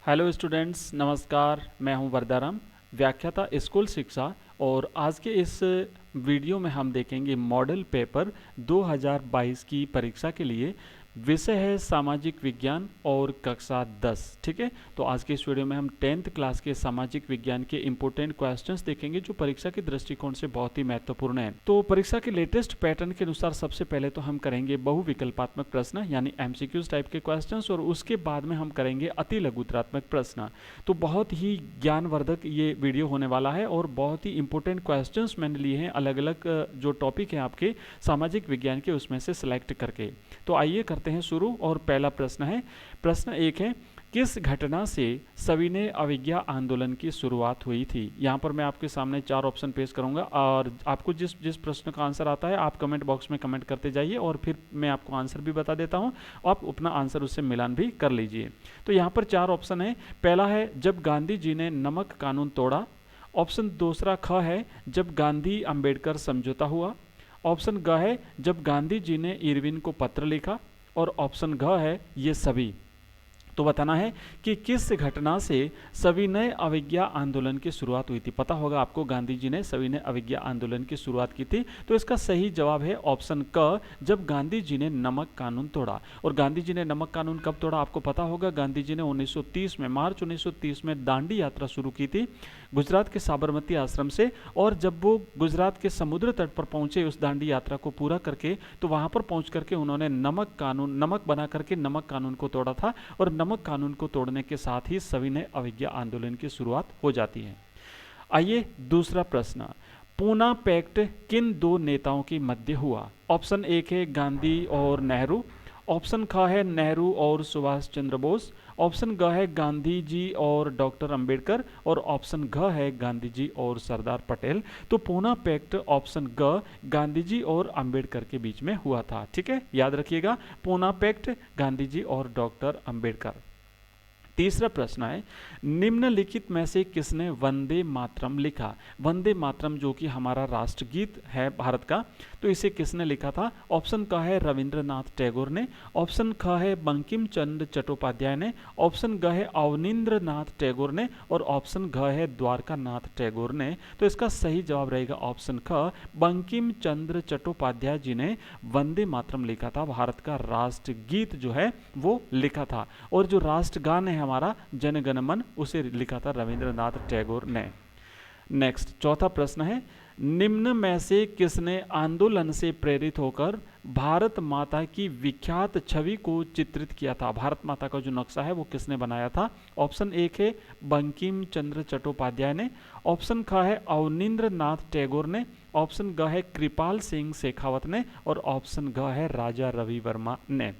Hello students, नमस्कार। मैं हूं वरदाराम, व्याख्याता स्कूल शिक्षा। और आज के इस वीडियो में हम देखेंगे मॉडल पेपर 2022 की परीक्षा के लिए। विषय है सामाजिक विज्ञान और कक्षा 10। ठीक है, तो आज के इस वीडियो में हम 10th क्लास के सामाजिक विज्ञान के इंपॉर्टेंट क्वेश्चंस देखेंगे जो परीक्षा के दृष्टिकोण से बहुत ही महत्वपूर्ण है। तो परीक्षा के लेटेस्ट पैटर्न के अनुसार सबसे पहले तो हम करेंगे बहुविकल्पात्मक प्रश्न यानी एमसीक्यूज टाइप के क्वेश्चंस, और उसके बाद में हम करेंगे अति लघुतरात्मक प्रश्न। तो बहुत ही ज्ञानवर्धक ये वीडियो होने वाला है और बहुत ही इंपॉर्टेंट क्वेश्चंस मैंने लिए हैं अलग अलग जो टॉपिक है आपके सामाजिक विज्ञान के, उसमें से सिलेक्ट करके। तो आइए करते हैं शुरू। और पहला प्रश्न है, प्रश्न 1 है, किस घटना से सविनय अवज्ञा आंदोलन की शुरुआत हुई थी। यहाँ पर मैं आपके सामने 4 ऑप्शन पेश करूंगा और आपको जिस जिस प्रश्न का आंसर आता है आप कमेंट बॉक्स में कमेंट करते जाइए और फिर मैं आपको आंसर भी बता देता हूँ, आप अपना आंसर उससे मिलान भी कर लीजिए। तो यहाँ पर 4 ऑप्शन है। पहला है जब गांधी जी ने नमक कानून तोड़ा। ऑप्शन दूसरा ख है जब गांधी अंबेडकर समझौता हुआ। ऑप्शन ग है जब गांधी जी ने इरविन को पत्र लिखा। और ऑप्शन घ है ये सभी। तो बताना है कि किस घटना से सविनय अवज्ञा आंदोलन की शुरुआत हुई थी। पता होगा आपको गांधी जी ने सविनय अवज्ञा आंदोलन की शुरुआत की थी। तो इसका सही जवाब है ऑप्शन क, जब गांधी जी ने नमक कानून तोड़ा। और गांधी जी ने नमक कानून कब तोड़ा आपको पता होगा। गांधी जी ने 1930 में, मार्च 1930 में दांडी यात्रा शुरू की थी गुजरात के साबरमती आश्रम से। और जब वो गुजरात के समुद्र तट पर पहुंचे उस दांडी यात्रा को पूरा करके, तो वहां पर पहुंच करके उन्होंने नमक बना करके नमक कानून को तोड़ा था। और नमक कानून को तोड़ने के साथ ही सविनय अवज्ञा आंदोलन की शुरुआत हो जाती है। आइए दूसरा प्रश्न, पूना पैक्ट किन 2 नेताओं के मध्य हुआ। ऑप्शन 1 है गांधी और नेहरू। ऑप्शन ख है नेहरू और सुभाष चंद्र बोस। ऑप्शन ग है गांधी जी और डॉक्टर अंबेडकर। और ऑप्शन घ है गांधी जी और सरदार पटेल। तो पूना पैक्ट ऑप्शन ग, गांधी जी और अंबेडकर के बीच में हुआ था। ठीक है, याद रखिएगा, पूना पैक्ट गांधी जी और डॉक्टर अंबेडकर। तीसरा प्रश्न है, निम्नलिखित में से किसने वंदे मातरम लिखा। वंदे मातरम जो कि हमारा राष्ट्रगीत है भारत का, तो इसे किसने लिखा था। ऑप्शन क है रविंद्रनाथ टैगोर ने। ऑप्शन ख है बंकिम चंद्र चट्टोपाध्याय ने। ऑप्शन ग है अवनींद्रनाथ टैगोर ने। और ऑप्शन घ है द्वारका नाथ टैगोर ने। तो इसका सही जवाब रहेगा ऑप्शन ख, बंकिम चंद्र चट्टोपाध्याय जी ने वंदे मातरम लिखा था। भारत का राष्ट्रगीत जो है वो लिखा था। और जो राष्ट्रगान है हमारा जन गण मन, उसे लिखा था रविंद्रनाथ टैगोर ने। नेक्स्ट चौथा प्रश्न है, निम्न में से किसने आंदोलन से प्रेरित होकर भारत माता की विख्यात छवि को चित्रित किया था। भारत माता का जो नक्शा है वो किसने बनाया था। ऑप्शन 1 है बंकिम चंद्र चट्टोपाध्याय ने। ऑप्शन ख है अवनींद्रनाथ टैगोर ने। ऑप्शन ग है कृपाल सिंह शेखावत ने। और ऑप्शन घ है राजा रवि वर्मा ने।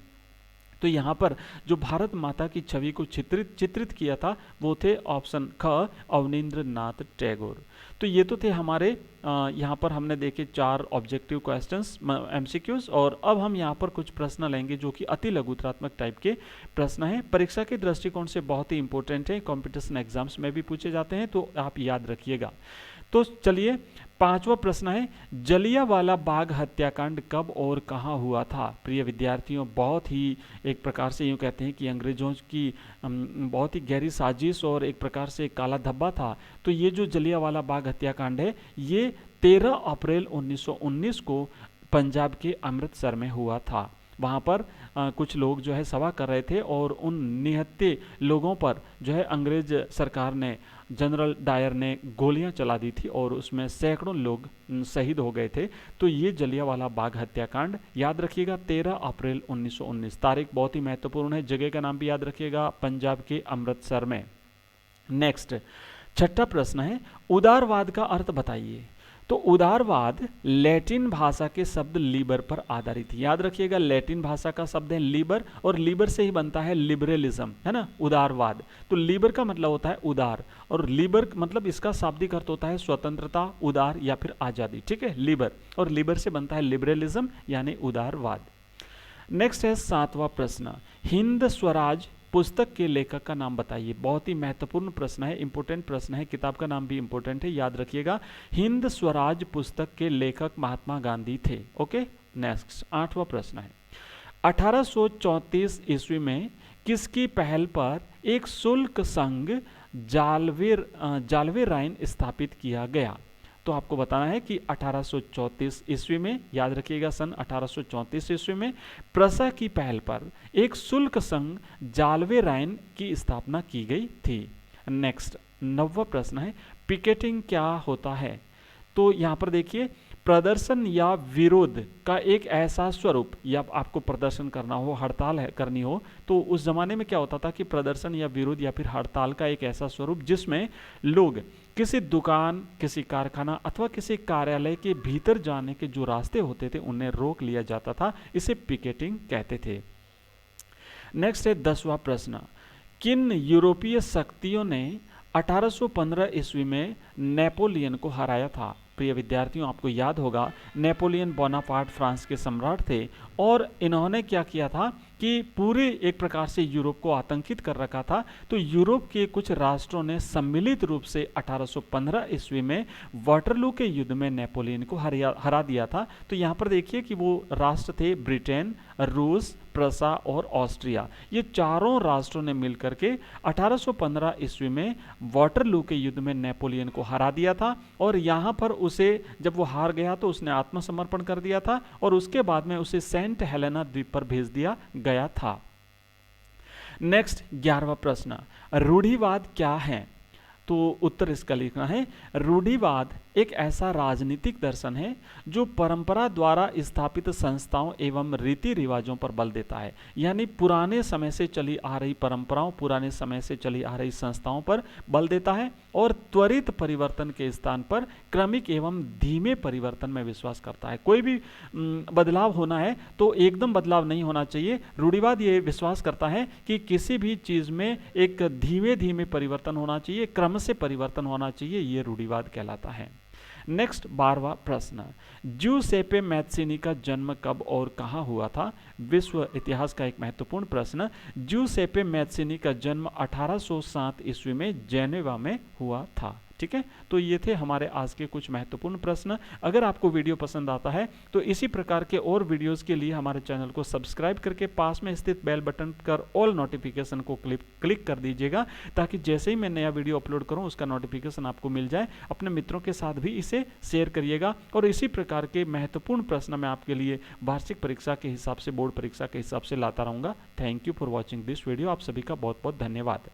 तो यहाँ पर जो भारत माता की छवि को चित्रित किया था वो थे ऑप्शन ख, अवनींद्रनाथ टैगोर। तो ये तो थे हमारे यहाँ पर हमने देखे 4 ऑब्जेक्टिव क्वेश्चंस एमसीक्यूज। और अब हम यहाँ पर कुछ प्रश्न लेंगे जो कि अति लघुतरात्मक टाइप के प्रश्न हैं, परीक्षा के दृष्टिकोण से बहुत ही इंपॉर्टेंट है, कॉम्पिटिशन एग्जाम्स में भी पूछे जाते हैं, तो आप याद रखिएगा। तो चलिए, 5वां प्रश्न है, जलियांवाला बाग हत्याकांड कब और कहां हुआ था। प्रिय विद्यार्थियों, बहुत ही एक प्रकार से यूं कहते हैं कि अंग्रेजों की बहुत ही गहरी साजिश और एक प्रकार से काला धब्बा था। तो ये जो जलियांवाला बाग हत्याकांड है ये 13 अप्रैल 1919 को पंजाब के अमृतसर में हुआ था। वहाँ पर कुछ लोग जो है सभा कर रहे थे और उन निहत्थे लोगों पर जो है अंग्रेज सरकार ने, जनरल डायर ने गोलियां चला दी थी और उसमें सैकड़ों लोग शहीद हो गए थे। तो ये जलियांवाला बाग हत्याकांड याद रखिएगा 13 अप्रैल 1919। तारीख बहुत ही महत्वपूर्ण है। जगह का नाम भी याद रखिएगा, पंजाब के अमृतसर में। नेक्स्ट 6ठा प्रश्न है, उदारवाद का अर्थ बताइए। तो उदारवाद लैटिन भाषा के शब्द लीबर पर आधारित है। याद रखिएगा, लैटिन भाषा का शब्द है लीबर और लीबर से ही बनता है लिबरलिज्म, है ना, उदारवाद। तो लीबर का मतलब होता है उदार और लीबर मतलब इसका शाब्दिक अर्थ होता है स्वतंत्रता, उदार या फिर आजादी। ठीक है, लीबर, और लीबर से बनता है लिबरलिज्म यानी उदारवाद। नेक्स्ट है 7वां प्रश्न, हिंद स्वराज पुस्तक के लेखक का नाम बताइए। बहुत ही महत्वपूर्ण प्रश्न है, इंपॉर्टेंट प्रश्न है, किताब का नाम भी इंपॉर्टेंट है, याद रखिएगा। हिंद स्वराज पुस्तक के लेखक महात्मा गांधी थे। ओके, नेक्स्ट 8वां प्रश्न है, 1834 ईस्वी में किसकी पहल पर एक शुल्क संघ जालवे राइन स्थापित किया गया? तो आपको बताना है कि 1834 ईस्वी में, याद रखिएगा सन 1834 ईस्वी में प्रसा की पहल पर एक शुल्क संघ जालवे राइन की स्थापना की गई थी। नेक्स्ट 9वां प्रश्न है, पिकेटिंग क्या होता है? तो यहाँ पर देखिए, प्रदर्शन या विरोध का एक ऐसा स्वरूप, या आपको प्रदर्शन करना हो, हड़ताल करनी हो, तो उस जमाने में क्या होता था कि प्रदर्शन या विरोध या फिर हड़ताल का एक ऐसा स्वरूप जिसमें लोग किसी दुकान, किसी कारखाना अथवा किसी कार्यालय के भीतर जाने के जो रास्ते होते थे उन्हें रोक लिया जाता था, इसे पिकेटिंग कहते थे। नेक्स्ट है 10वां प्रश्न, किन यूरोपीय शक्तियों ने 1815 ईस्वी में नेपोलियन को हराया था? प्रिय विद्यार्थियों, आपको याद होगा नेपोलियन बोनापार्ट फ्रांस के सम्राट थे और इन्होंने क्या किया था कि पूरे एक प्रकार से यूरोप को आतंकित कर रखा था। तो यूरोप के कुछ राष्ट्रों ने सम्मिलित रूप से 1815 ईस्वी में वाटरलू के युद्ध में नेपोलियन को हरा दिया था। तो यहाँ पर देखिए कि वो राष्ट्र थे ब्रिटेन, रूस, प्रसा और ऑस्ट्रिया। ये चारों राष्ट्रों ने मिलकर के 1815 ईस्वी में वाटरलू के युद्ध में नेपोलियन को हरा दिया था और यहाँ पर उसे, जब वो हार गया तो उसने आत्मसमर्पण कर दिया था और उसके बाद में उसे सेंट हेलेना द्वीप पर भेज दिया गया था। नेक्स्ट 11वां प्रश्न, रूढ़िवाद क्या है? तो उत्तर इसका लिखना है, रूढ़िवाद एक ऐसा राजनीतिक दर्शन है जो परंपरा द्वारा स्थापित संस्थाओं एवं रीति रिवाजों पर बल देता है। यानी पुराने समय से चली आ रही परंपराओं, पुराने समय से चली आ रही संस्थाओं पर बल देता है और त्वरित परिवर्तन के स्थान पर क्रमिक एवं धीमे परिवर्तन में विश्वास करता है। कोई भी बदलाव होना है तो एकदम बदलाव नहीं होना चाहिए। रूढ़िवाद ये विश्वास करता है कि किसी भी चीज में एक धीमे धीमे परिवर्तन होना चाहिए, क्रम से परिवर्तन होना चाहिए, ये रूढ़िवाद कहलाता है। नेक्स्ट 12वां प्रश्न, ज्यूसेप्पे मैत्सिनी का जन्म कब और कहाँ हुआ था? विश्व इतिहास का एक महत्वपूर्ण प्रश्न। ज्यूसेप्पे मैत्सिनी का जन्म 1807 ईस्वी में जेनेवा में हुआ था। ठीक है, तो ये थे हमारे आज के कुछ महत्वपूर्ण प्रश्न। अगर आपको वीडियो पसंद आता है तो इसी प्रकार के और वीडियोस के लिए हमारे चैनल को सब्सक्राइब करके पास में स्थित बेल बटन कर ऑल नोटिफिकेशन को क्लिक कर दीजिएगा, ताकि जैसे ही मैं नया वीडियो अपलोड करूं उसका नोटिफिकेशन आपको मिल जाए। अपने मित्रों के साथ भी इसे शेयर करिएगा और इसी प्रकार के महत्वपूर्ण प्रश्न मैं आपके लिए वार्षिक परीक्षा के हिसाब से, बोर्ड परीक्षा के हिसाब से लाता रहूंगा। Thank you for watching this video. आप सभी का बहुत बहुत धन्यवाद।